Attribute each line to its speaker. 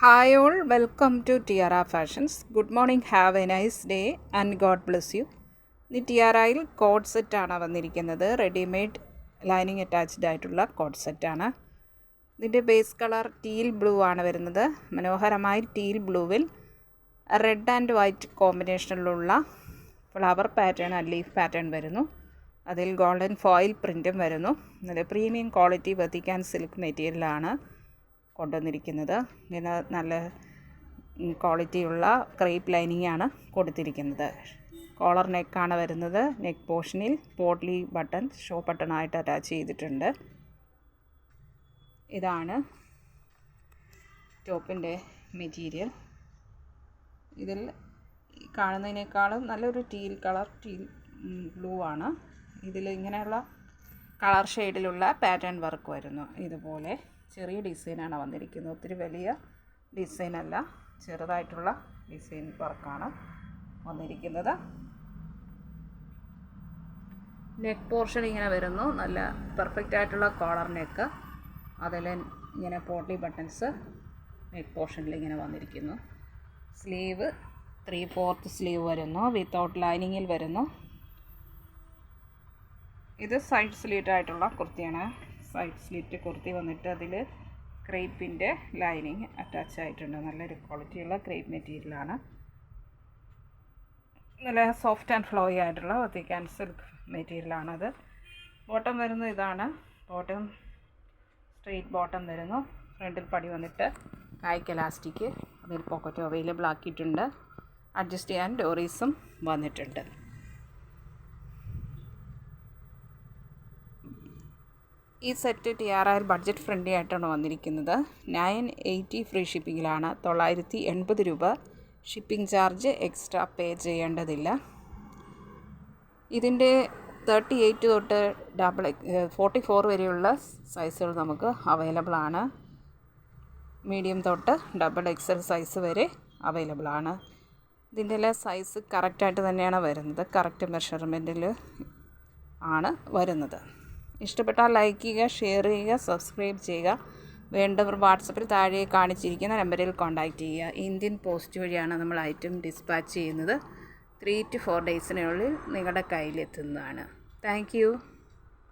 Speaker 1: Hi all, welcome to Tiara Fashions. Good morning, have a nice day and God bless you. ഇത് ടിയാറയിൽ coord സെറ്റാണ് വന്നിരിക്കുന്നത്. Readymade lining attached ആയിട്ടുള്ള coord സെറ്റാണ്. ഇതിൻ്റെ base colour teal blue ആണ് വരുന്നത്. മനോഹരമായി ടീൽ ബ്ലൂവിൽ റെഡ് ആൻഡ് വൈറ്റ് കോമ്പിനേഷനിലുള്ള flower pattern and leaf pattern വരുന്നു. അതിൽ ഗോൾഡൻ ഫോയിൽ പ്രിൻറ്റും വരുന്നു. നല്ല പ്രീമിയം ക്വാളിറ്റി വെത്തിക്കാൻ സിൽക്ക് മെറ്റീരിയലാണ് കൊണ്ടുവന്നിരിക്കുന്നത്. ഇതിന് നല്ല ക്വാളിറ്റിയുള്ള ക്രേപ്പ് ലൈനിങ് ആണ് കൊടുത്തിരിക്കുന്നത്. കോളർ നെക്കാണ് വരുന്നത്. നെക്ക് പോർഷനിൽ പോട്ട്ലി ബട്ടൺ ഷോ ബട്ടണായിട്ട് അറ്റാച്ച് ചെയ്തിട്ടുണ്ട്. ഇതാണ് ടോപ്പിൻ്റെ മെറ്റീരിയൽ. ഇതിൽ കാണുന്നതിനേക്കാളും നല്ലൊരു ടീൽ ബ്ലൂ ആണ്. ഇതിൽ ഇങ്ങനെയുള്ള കളർ ഷെയ്ഡിലുള്ള പാറ്റേൺ വർക്ക് വരുന്നു. ഇതുപോലെ ചെറിയ ഡിസൈനാണ് വന്നിരിക്കുന്നത്. ഒത്തിരി വലിയ ഡിസൈനല്ല, ചെറുതായിട്ടുള്ള ഡിസൈൻ വർക്കാണ് വന്നിരിക്കുന്നത്. നെക്ക് പോർഷൻ ഇങ്ങനെ വരുന്നു. നല്ല പെർഫെക്റ്റ് ആയിട്ടുള്ള കോളർ നെക്ക്. അതിൽ ഇങ്ങനെ പോട്ട്ലി ബട്ടൺസ് നെക്ക് പോർഷനിൽ ഇങ്ങനെ വന്നിരിക്കുന്നു. സ്ലീവ് 3/4 സ്ലീവ് വരുന്നു. വിത്തൗട്ട് ലൈനിങ്ങിൽ വരുന്നു. ഇത് സൈഡ് സ്ലിറ്റ് ആയിട്ടുള്ള കുർത്തിയാണ്. സൈഡ് സ്ലിറ്റ് കുർത്തി വന്നിട്ട് അതിൽ ക്രേപ്പിൻ്റെ ലൈനിങ് അറ്റാച്ച് ആയിട്ടുണ്ട്. നല്ലൊരു ക്വാളിറ്റിയുള്ള ക്രേപ്പ് മെറ്റീരിയലാണ്. നല്ല സോഫ്റ്റ് ആൻഡ് ഫ്ലോയി ആയിട്ടുള്ള വെത്തിക്കാൻ സിൽക്ക് മെറ്റീരിയലാണത്. ബോട്ടം വരുന്നത് ഇതാണ്. ബോട്ടം സ്ട്രെയിറ്റ് ബോട്ടം വരുന്നു. ഫ്രണ്ടിൽ പടി വന്നിട്ട് കായ്ക്ക് എലാസ്റ്റിക്, അതിൽ പോക്കറ്റ് അവൈലബിൾ ആക്കിയിട്ടുണ്ട്. അഡ്ജസ്റ്റ് ചെയ്യാൻ ഡോറീസും വന്നിട്ടുണ്ട്. ഈ സെറ്റ് ടിയാറയിൽ ബഡ്ജറ്റ് ഫ്രണ്ട്ലി ആയിട്ടാണ് വന്നിരിക്കുന്നത്. 980 ഫ്രീ ഷിപ്പിങ്ങിലാണ്. 980 രൂപ ഷിപ്പിംഗ് ചാർജ് എക്സ്ട്രാ പേ ചെയ്യേണ്ടതില്ല. ഇതിൻ്റെ 38 തൊട്ട് 44 വരെയുള്ള സൈസുകൾ നമുക്ക് അവൈലബിൾ ആണ്. മീഡിയം തൊട്ട് XXL സൈസ് വരെ അവൈലബിൾ ആണ്. ഇതിൻ്റെ എല്ലാം സൈസ് കറക്റ്റായിട്ട് തന്നെയാണ് വരുന്നത്. കറക്റ്റ് മെഷർമെൻറ്റിൽ ആണ് വരുന്നത്. ഇഷ്ടപ്പെട്ടാൽ ലൈക്ക് ചെയ്യുക, ഷെയർ ചെയ്യുക, സബ്സ്ക്രൈബ് ചെയ്യുക. വേണ്ടവർ വാട്സപ്പിൽ താഴെ കാണിച്ചിരിക്കുന്ന നമ്പറിൽ കോൺടാക്റ്റ് ചെയ്യുക. ഇന്ത്യൻ പോസ്റ്റ് വഴിയാണ് നമ്മൾ ഐറ്റം ഡിസ്പാച്ച് ചെയ്യുന്നത്. 3 to 4 ഡേയ്സിനുള്ളിൽ നിങ്ങളുടെ കയ്യിലെത്തുന്നതാണ്. Thank you.